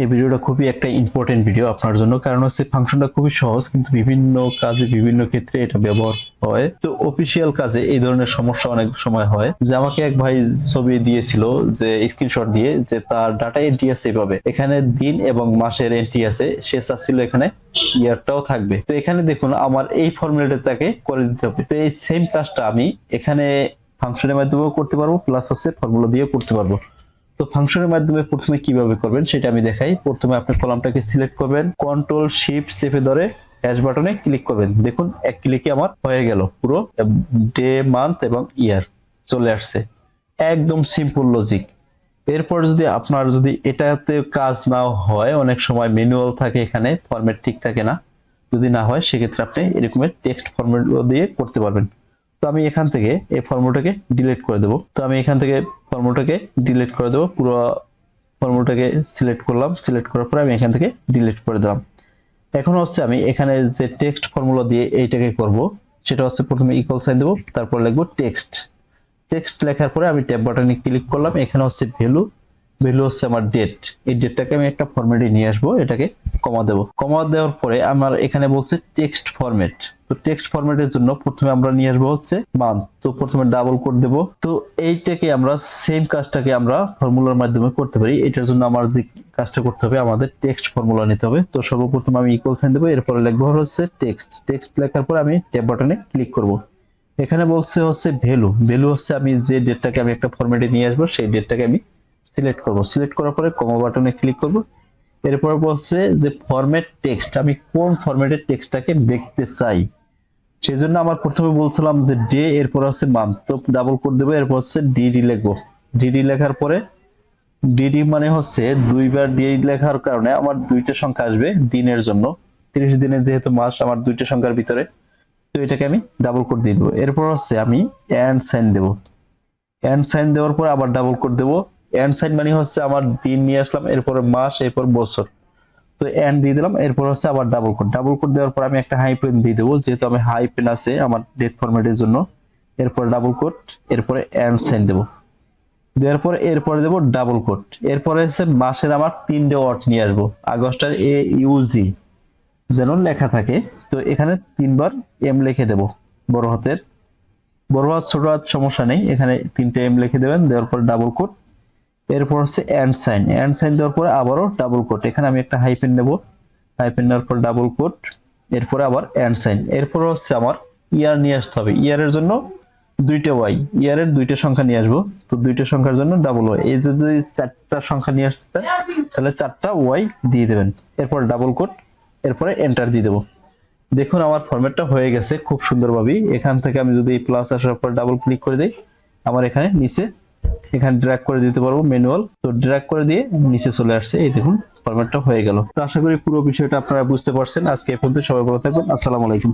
এই ভিডিওটা খুবই একটা ইম্পর্টেন্ট ভিডিও আপনার জন্য, কারণ হচ্ছে ফাংশনটা খুবই সহজ কিন্তু বিভিন্ন কাজে বিভিন্ন ক্ষেত্রে এটা ব্যবহার হয়। তো অফিসিয়াল কাজে এই ধরনের সমস্যা অনেক সময় হয়, যে আমাকে এক ভাই ছবি দিয়েছিল যে স্ক্রিনশট দিয়ে, যে তার ডাটা এন্ট্রি আছে এভাবে, এখানে দিন এবং মাসের এন্ট্রি আছে, সে চাচ্ছিল এখানে ইয়ারটাও থাকবে। তো এখানে দেখুন আমার এই ফর্মুলাটা তাকে করে দিতে হবে। তো এই সেম কাজটা আমি এখানে ফাংশনের মাধ্যমেও করতে পারবো, প্লাস হচ্ছে ফর্মুলা দিয়েও করতে পারবো। তো ফাংশনের মাধ্যমে প্রথমে কিভাবে করবেন সেটা আমি দেখাই। প্রথমে আপনি কলামটাকে সিলেক্ট করবেন, কন্ট্রোল শিফট চেপে ধরে হ্যাশ বাটনে ক্লিক করবেন। দেখুন এক ক্লিকে আমার হয়ে গেল, পুরো ডে মান্থ এবং ইয়ার চলে আসছে। একদম সিম্পল লজিক। এরপর যদি আপনার যদি এটাতে কাজ না হয়, অনেক সময় ম্যানুয়াল থাকে, এখানে ফরম্যাট ঠিক থাকে না, যদি না হয় সেক্ষেত্রে আপনি এরকমের টেক্সট ফরম্যাট দিয়ে করতে পারবেন। তো আমি এখান থেকে এই ফর্মুলাটাকে ডিলিট করে দেব। তো আমি এখান থেকে ফর্মুলাটাকে ডিলিট করে দেব, পুরো ফর্মুলাটাকে সিলেক্ট করলাম, সিলেক্ট করার পরে আমি এখান থেকে ডিলিট করে দিলাম। এখন হচ্ছে আমি এখানে যে টেক্সট ফর্মুলা দিয়ে এইটাকে করব, সেটা হচ্ছে প্রথমে ইকুয়াল সাইন দেব, তারপর লিখব টেক্সট। টেক্সট লেখার পরে আমি ট্যাব বাটনে ক্লিক করলাম, এখানে হচ্ছে ভ্যালু, ভ্যালু হচ্ছে আমার ডেট। এই ডেটটাকে আমি একটা ফরম্যাটে নিয়ে আসবো, এটাকে কমা দেব। কমা দেওয়ার পরে আমার এখানে বলছে টেক্সট ফরম্যাট। তো টেক্সট ফরম্যাটের জন্য প্রথমে আমরা নিয়ে আসবো হচ্ছে মান্থ। তো প্রথমে ডাবল কোট দেব। তো এইটাকে আমরা সেম কাজটাকে আমরা ফর্মুলার মাধ্যমে করতে পারি। এটার জন্য আমার যে কাজটা করতে হবে, আমাদের টেক্সট ফর্মুলা নিতে হবে। তো সর্বপ্রথম আমি ইকুয়াল সাইন দেবো, এরপরে লিখবো হচ্ছে টেক্সট। টেক্সট লেখার পরে আমি ট্যাব বাটনে ক্লিক করব। এখানে বলছে হচ্ছে ভ্যালু, ভ্যালু হচ্ছে আমি যে ডেটটাকে আমি একটা ফরম্যাটে নিয়ে আসবো সেই ডেটটাকে আমি সিলেক্ট করব। সিলেক্ট করার পরে কমা বাটনে ক্লিক করব। এরপর বলছে যে ফরম্যাট টেক্সট, আমি কোন ফরম্যাটের টেক্সটটাকে দেখতে চাই। সেজন্য আমার প্রথমে বলছিলাম যে ডে, এরপর হচ্ছে মান্থ। তো ডাবল কোট দেবো, এরপর হচ্ছে ডিডি লিখবো। ডিডি লেখার পরে ডিডি মানে হচ্ছে দুইবার ডিডি লেখার কারণে আমার দুইটা সংখ্যা আসবে দিনের জন্য। 30 দিনের যেহেতু মাস, আমার দুইটা সংখ্যার ভিতরে, তো এটাকে আমি ডাবল কোট দিয়ে দেবো। এরপর হচ্ছে আমি এন্ড সাইন দেবো। এন্ড সাইন দেওয়ার পর আবার ডাবল কোট দেবো। এন্ড সাইন মানে হচ্ছে আমার দিন নিয়ে আসলাম, এরপরে মাস, এরপর বছর। তো এন্ড দিয়ে দিলাম, এরপর হচ্ছে আবার ডাবল কোট। ডাবল কোট দেওয়ার পর আমি একটা হাইপেন দিয়ে দেবো, যেহেতু আমি হাইপেন আছে আমার ডেট ফরম্যাটের জন্য। এরপর ডাবল কোট, এরপরে এন্ড সাইন দেবো। দেওয়ার পর এরপরে দেবো ডাবল কোট। এরপরে হচ্ছে মাসের আমার 3টে ওয়ার্ড নিয়ে আসবো, আগস্টের এ ইউজি যেন লেখা থাকে। তো এখানে 3বার এম লিখে দেব, বড় হাতের। বড় হাত ছোট হাত সমস্যা নেই, এখানে 3টে এম লিখে দেবেন। দেওয়ার পর ডাবল কোট, এরপর হচ্ছে এন্ড সাইন। এন্ড সাইন দেওয়ার পরে আবারও ডাবল কোট, এখানে আমি একটা হাইপেন নেব। হাইপেন নেওয়ার পর ডাবল কোট, এরপরে আবার এন্ড সাইন। এরপর হচ্ছে আমার ইয়ার নিয়ে আসতে হবে। ইয়ারের জন্য 2টে ওয়াই, ইয়ারের 2টে সংখ্যা নিয়ে আসবো। তো 2টে সংখ্যার জন্য ডাবল ওয়াই। এই যদি 4টা সংখ্যা নিয়ে আসতে তাহলে 4টা ওয়াই দিয়ে দেবেন। এরপর ডাবল কোট, এরপরে এন্টার দিয়ে দেবো। দেখুন আমার ফরম্যাটটা হয়ে গেছে খুব সুন্দরভাবে। এখান থেকে আমি যদি প্লাস আসার পর ডাবল ক্লিক করে দিই, আমার এখানে নিচে এখানে ড্র্যাগ করে দিতে পারবো ম্যানুয়াল। তো ড্র্যাগ করে দিয়ে নিচে চলে আসছে, এই দেখুন ফরম্যাটটা হয়ে গেল। তো আশা করি পুরো বিষয়টা আপনারা বুঝতে পারছেন। আজকে এই পর্যন্ত, সবাই ভালো থাকবেন। আসসালামু আলাইকুম।